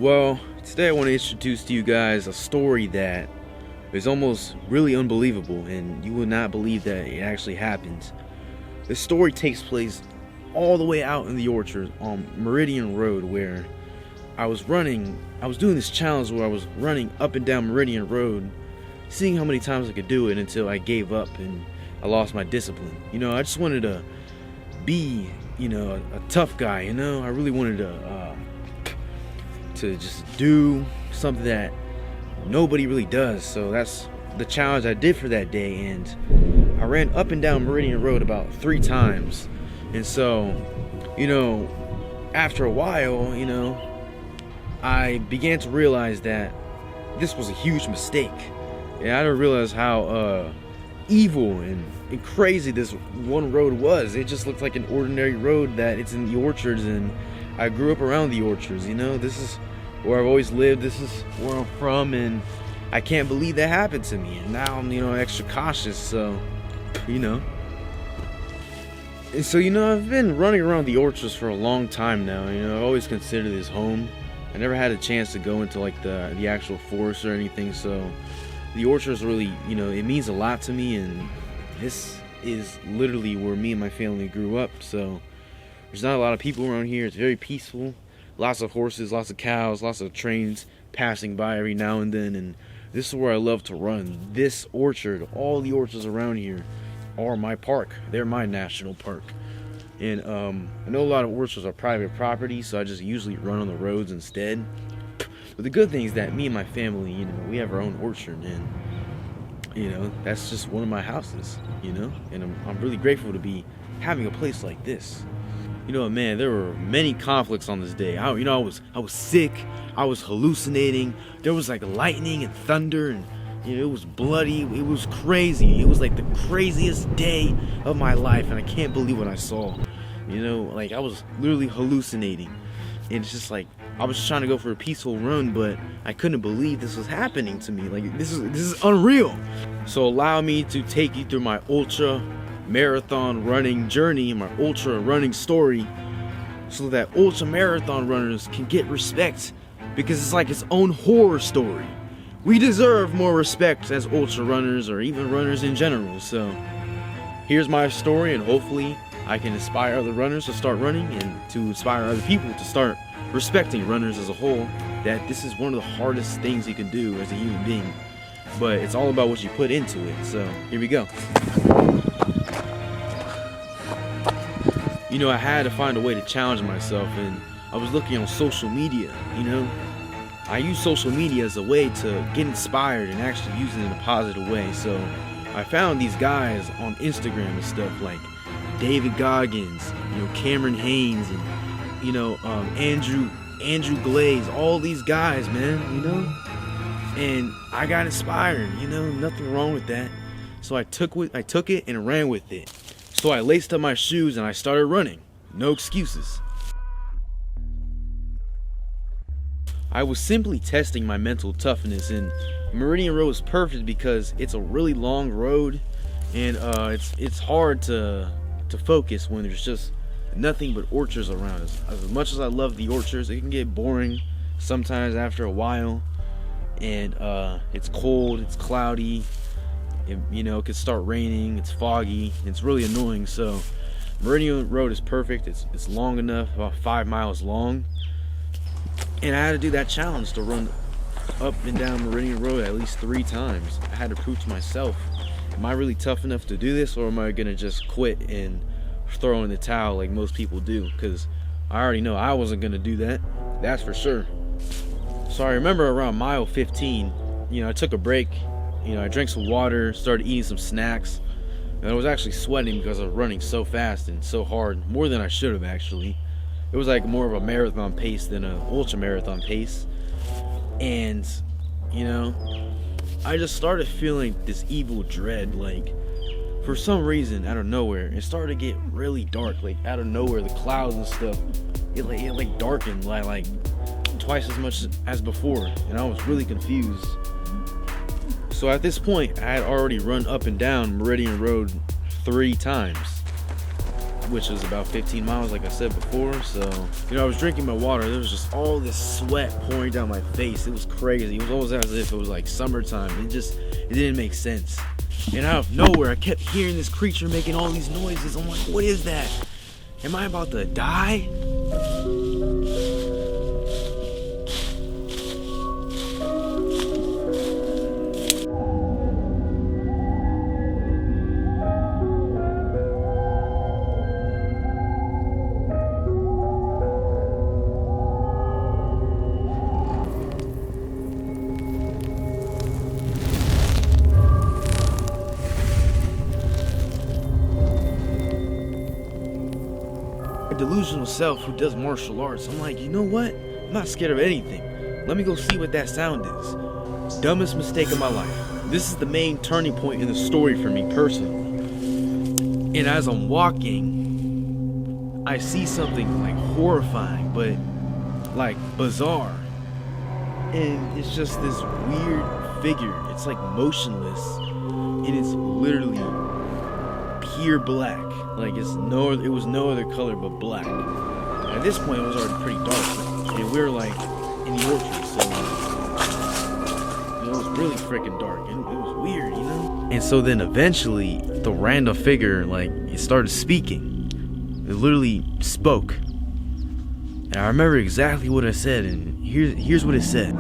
Well, today I want to introduce to you guys a story that is almost really unbelievable, and you will not believe that it actually happened. This story takes place all the way out in the orchard on Meridian Road, where I was doing this challenge where I was running up and down Meridian Road, seeing how many times I could do it until I gave up and I lost my discipline. I just wanted to be, a tough guy, I really wanted to just do something that nobody really does. So that's the challenge I did for that day, and I ran up and down Meridian Road about 3 times. And so, after a while, I began to realize that this was a huge mistake. And I didn't realize how evil and crazy this one road was. It just looked like an ordinary road that it's in the orchards, and I grew up around the orchards. This is where I've always lived. This is where I'm from, and I can't believe that happened to me. And now I'm, extra cautious. So, And so, I've been running around the orchards for a long time now. I've always considered this home. I never had a chance to go into like the actual forest or anything. So the orchards really, it means a lot to me, and this is literally where me and my family grew up. So there's not a lot of people around here. It's very peaceful. Lots of horses, lots of cows, lots of trains passing by every now and then. And this is where I love to run. This orchard, all the orchards around here are my park. They're my national park. And I know a lot of orchards are private property, so I just usually run on the roads instead. But the good thing is that me and my family, we have our own orchard, and that's just one of my houses, and I'm really grateful to be having a place like this. Man, there were many conflicts on this day. I was sick. I was hallucinating. There was like lightning and thunder, and it was bloody. It was crazy. It was like the craziest day of my life, and I can't believe what I saw. I was literally hallucinating, and it's just like I was just trying to go for a peaceful run, but I couldn't believe this was happening to me. Like this is unreal. So allow me to take you through my ultra marathon running journey, my ultra running story, so that ultra marathon runners can get respect, because it's like its own horror story. We deserve more respect as ultra runners, or even runners in general. So here's my story, and hopefully I can inspire other runners to start running, and to inspire other people to start respecting runners as a whole, that this is one of the hardest things you can do as a human being, but it's all about what you put into it. So here we go. I had to find a way to challenge myself, and I was looking on social media. I use social media as a way to get inspired and actually use it in a positive way. So I found these guys on Instagram and stuff like David Goggins, Cameron Haynes, and Andrew Glaze, all these guys, man, and I got inspired. Nothing wrong with that. So I took it and ran with it. So I laced up my shoes and I started running. No excuses. I was simply testing my mental toughness, and Meridian Road is perfect because it's a really long road, and it's hard to focus when there's just nothing but orchards around us. As much as I love the orchards, it can get boring sometimes after a while, and it's cold, it's cloudy, it could start raining, it's foggy, it's really annoying. So Meridian Road is perfect. It's long enough, about 5 miles long, and I had to do that challenge to run up and down Meridian Road at least 3 times. I had to prove to myself, am I really tough enough to do this, or am I gonna just quit and throw in the towel like most people do? Because I already know I wasn't gonna do that, that's for sure. So I remember around mile 15, I took a break, I drank some water, started eating some snacks, and I was actually sweating because I was running so fast and so hard, more than I should have actually. It was like more of a marathon pace than an ultra marathon pace. And I just started feeling this evil dread. Like, for some reason, out of nowhere, it started to get really dark. Like, out of nowhere, the clouds and stuff, it darkened like twice as much as before, and I was really confused. So at this point, I had already run up and down Meridian Road 3 times. which was about 15 miles, like I said before. So, you know, I was drinking my water. There was just all this sweat pouring down my face. It was crazy. It was almost as if it was like summertime. It didn't make sense. And out of nowhere, I kept hearing this creature making all these noises. I'm like, what is that? Am I about to die? Delusional self who does martial arts, I'm like, you know what? I'm not scared of anything. Let me go see what that sound is. Dumbest mistake of my life. This is the main turning point in the story for me personally. And as I'm walking, I see something like horrifying, but like bizarre. And it's just this weird figure. It's like motionless, and it's literally pure black. Like it was no other color but black. And at this point it was already pretty dark, and we were like in the orchard, so it was really freaking dark, and it was weird, you know. And so then eventually the random figure, like, it started speaking. It literally spoke, and I remember exactly what it said, and here's what it said.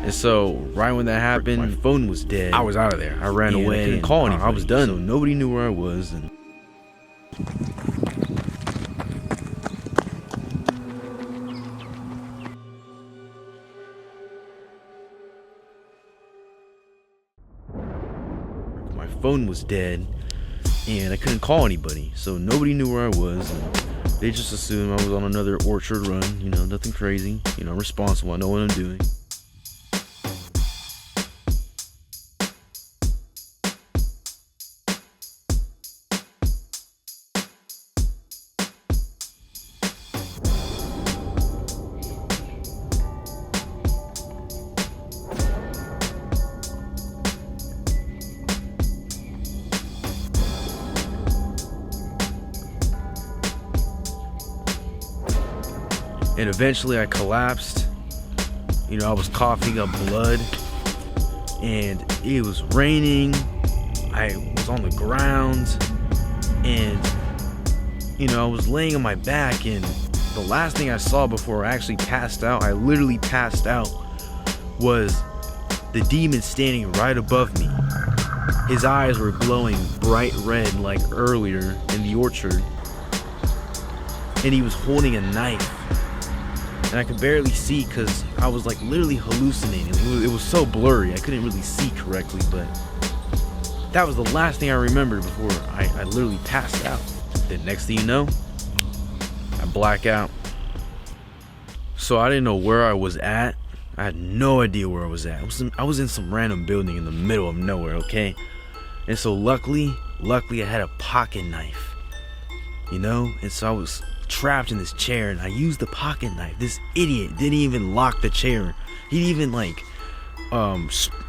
And so, right when that happened, my phone was dead. I was out of there. I ran away. I couldn't call anybody. I was done. So nobody knew where I was. And my phone was dead, and I couldn't call anybody. So nobody knew where I was. And they just assumed I was on another orchard run. You know, nothing crazy. You know, responsible. I know what I'm doing. And eventually I collapsed. You know, I was coughing up blood, and it was raining. I was on the ground, and you know, I was laying on my back, and the last thing I saw before I actually passed out, I literally passed out, was the demon standing right above me. His eyes were glowing bright red like earlier in the orchard, and he was holding a knife. And I could barely see because I was like literally hallucinating. It was so blurry, I couldn't really see correctly, but that was the last thing I remembered before I literally passed out. The next thing you know, I black out. So I didn't know where I was at. I had no idea where I was at. I was in some random building in the middle of nowhere, okay? And so luckily I had a pocket knife, you know? And so I was trapped in this chair, and I used the pocket knife. This idiot didn't even lock the chair. He didn't even like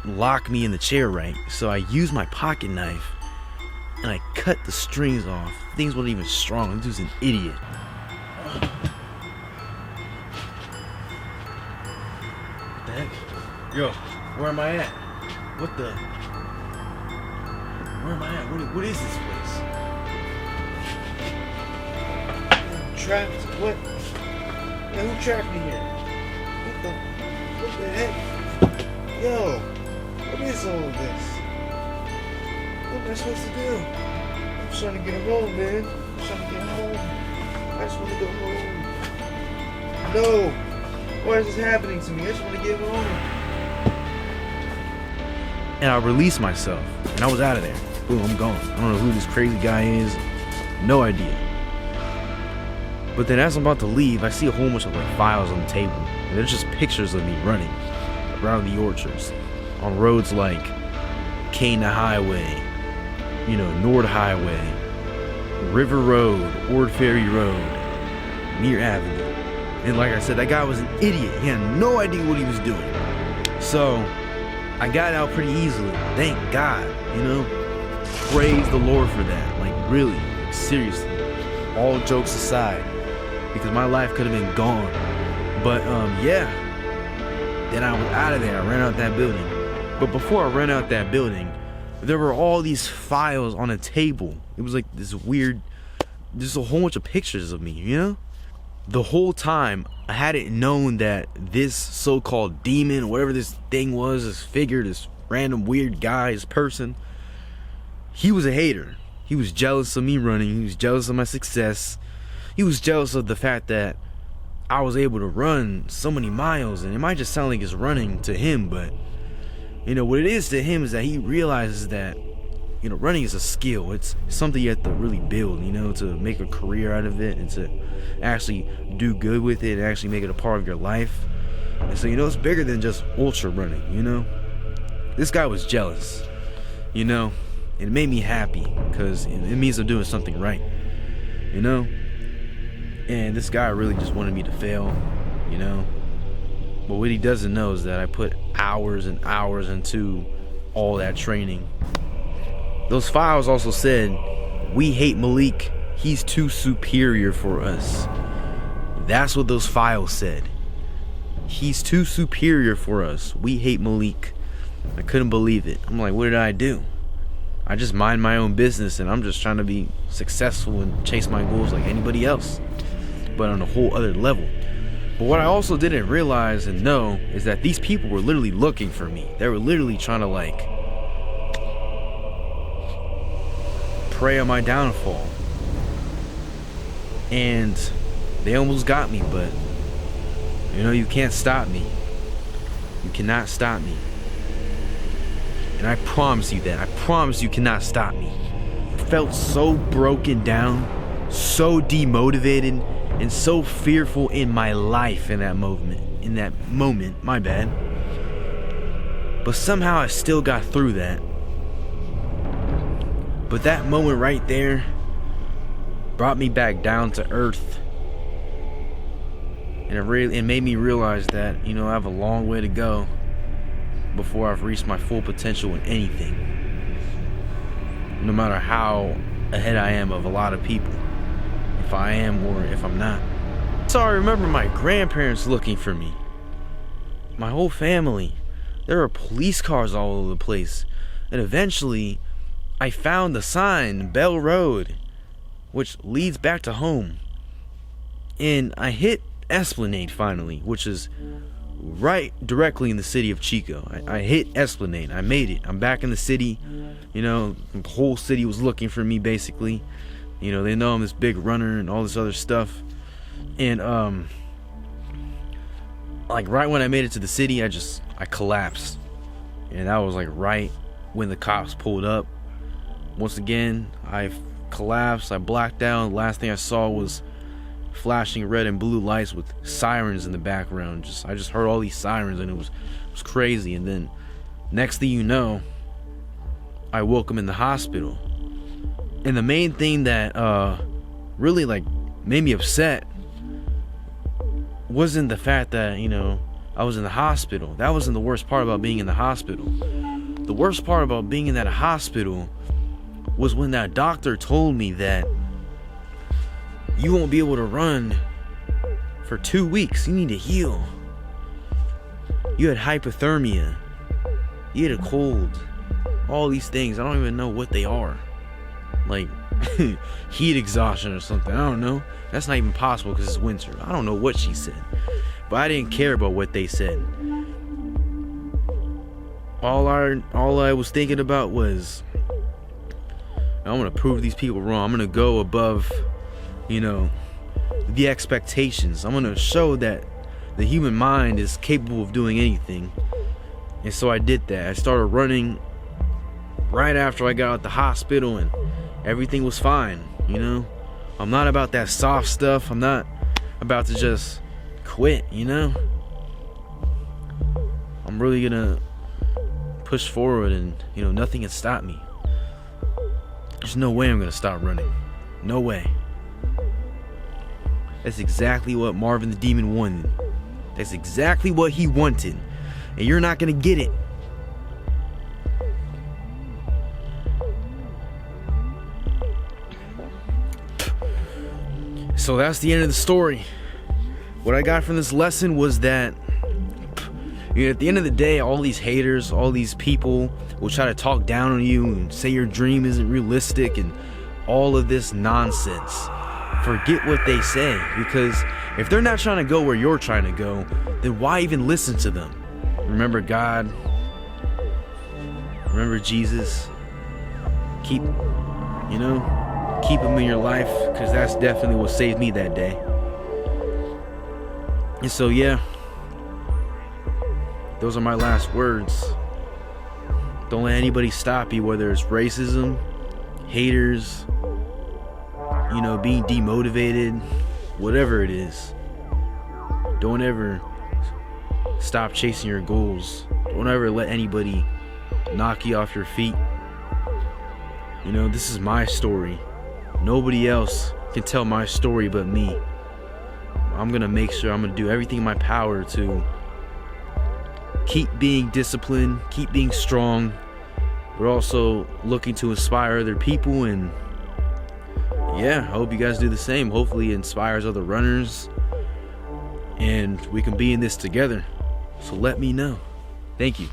lock me in the chair right. So I used my pocket knife and I cut the strings off. Things weren't even strong. This was an idiot. What the heck? Yo, where am I at? What the? Where am I at? What is this place? Trapped? What? Yeah, who trapped me here? What the heck? Yo, what is all of this? What am I supposed to do? I'm just trying to get home, man. I'm trying to get home. I just want to go home. No! Why is this happening to me? I just want to get home. and I released myself, and I was out of there. Boom, I'm gone. I don't know who this crazy guy is. No idea. But then as I'm about to leave, I see a whole bunch of like files on the table, and there's just pictures of me running around the orchards on roads like Cana Highway, Nord Highway, River Road, Ord Ferry Road, Mere Avenue. And like I said, that guy was an idiot. He had no idea what he was doing. So I got out pretty easily. Thank God, Praise the Lord for that. Like really, seriously. All jokes aside, because my life could have been gone. But yeah. Then I was out of there. I ran out that building. But before I ran out that building, there were all these files on a table. It was like this weird, just a whole bunch of pictures of me, The whole time, I hadn't known that this so-called demon, whatever this thing was, this figure, this random weird guy, this person, he was a hater. He was jealous of me running. He was jealous of my success. He was jealous of the fact that I was able to run so many miles. And it might just sound like it's running to him, but what it is to him is that he realizes that running is a skill. It's something you have to really build, to make a career out of it and to actually do good with it and actually make it a part of your life. And so, it's bigger than just ultra running, This guy was jealous, and it made me happy because it means I'm doing something right, And this guy really just wanted me to fail, But what he doesn't know is that I put hours and hours into all that training. Those files also said, "We hate Malik. He's too superior for us." That's what those files said. He's too superior for us. We hate Malik. I couldn't believe it. I'm like, what did I do? I just mind my own business and I'm just trying to be successful and chase my goals like anybody else, but on a whole other level. But what I also didn't realize and know is that these people were literally looking for me. They were literally trying to prey on my downfall. And they almost got me, but you can't stop me. You cannot stop me. And I promise you that. I promise you cannot stop me. I felt so broken down, so demotivated, and so fearful in my life in that moment, my bad. But somehow I still got through that. But that moment right there brought me back down to earth. And it made me realize that, I have a long way to go before I've reached my full potential in anything. No matter how ahead I am of a lot of people. If I am or if I'm not. So I remember my grandparents looking for me. My whole family. There were police cars all over the place. And eventually, I found the sign, Bell Road, which leads back to home. And I hit Esplanade finally, which is right directly in the city of Chico. I hit Esplanade. I made it. I'm back in the city. The whole city was looking for me basically. They know I'm this big runner and all this other stuff. And right when I made it to the city, I collapsed. And that was right when the cops pulled up. Once again, I collapsed. I blacked out. Last thing I saw was flashing red and blue lights with sirens in the background. I just heard all these sirens and it was crazy. And then next thing you know, I woke up in the hospital. And the main thing that really made me upset wasn't the fact that I was in the hospital. That wasn't the worst part about being in the hospital. The worst part about being in that hospital was when that doctor told me that you won't be able to run for 2 weeks. You need to heal. You had hypothermia. You had a cold. All these things. I don't even know what they are. Heat exhaustion or something. I don't know. That's not even possible because it's winter. I don't know what she said. But I didn't care about what they said. All I was thinking about was, I'm going to prove these people wrong. I'm going to go above, the expectations. I'm going to show that the human mind is capable of doing anything. And so I did that. I started running right after I got out the hospital and everything was fine, you know? I'm not about that soft stuff. I'm not about to just quit, you know? I'm really gonna push forward and, you know, nothing can stop me. There's no way I'm gonna stop running. No way. That's exactly what Marvin the Demon wanted. That's exactly what he wanted. And you're not gonna get it. So that's the end of the story. What I got from this lesson was that, you know, at the end of the day, all these haters, all these people will try to talk down on you and say your dream isn't realistic and all of this nonsense. Forget what they say, because if they're not trying to go where you're trying to go, then why even listen to them? Remember God. Remember Jesus. Keep him in your life, because that's definitely what saved me that day. And so, yeah, those are my last words. Don't let anybody stop you, whether it's racism, haters, you know, being demotivated, whatever it is. Don't ever stop chasing your goals. Don't ever let anybody knock you off your feet. You know, this is my story. Nobody else can tell my story but me. I'm gonna make sure, I'm gonna do everything in my power to keep being disciplined, keep being strong. We're also looking to inspire other people, and yeah, I hope you guys do the same. Hopefully it inspires other runners, and we can be in this together. So let me know. Thank you.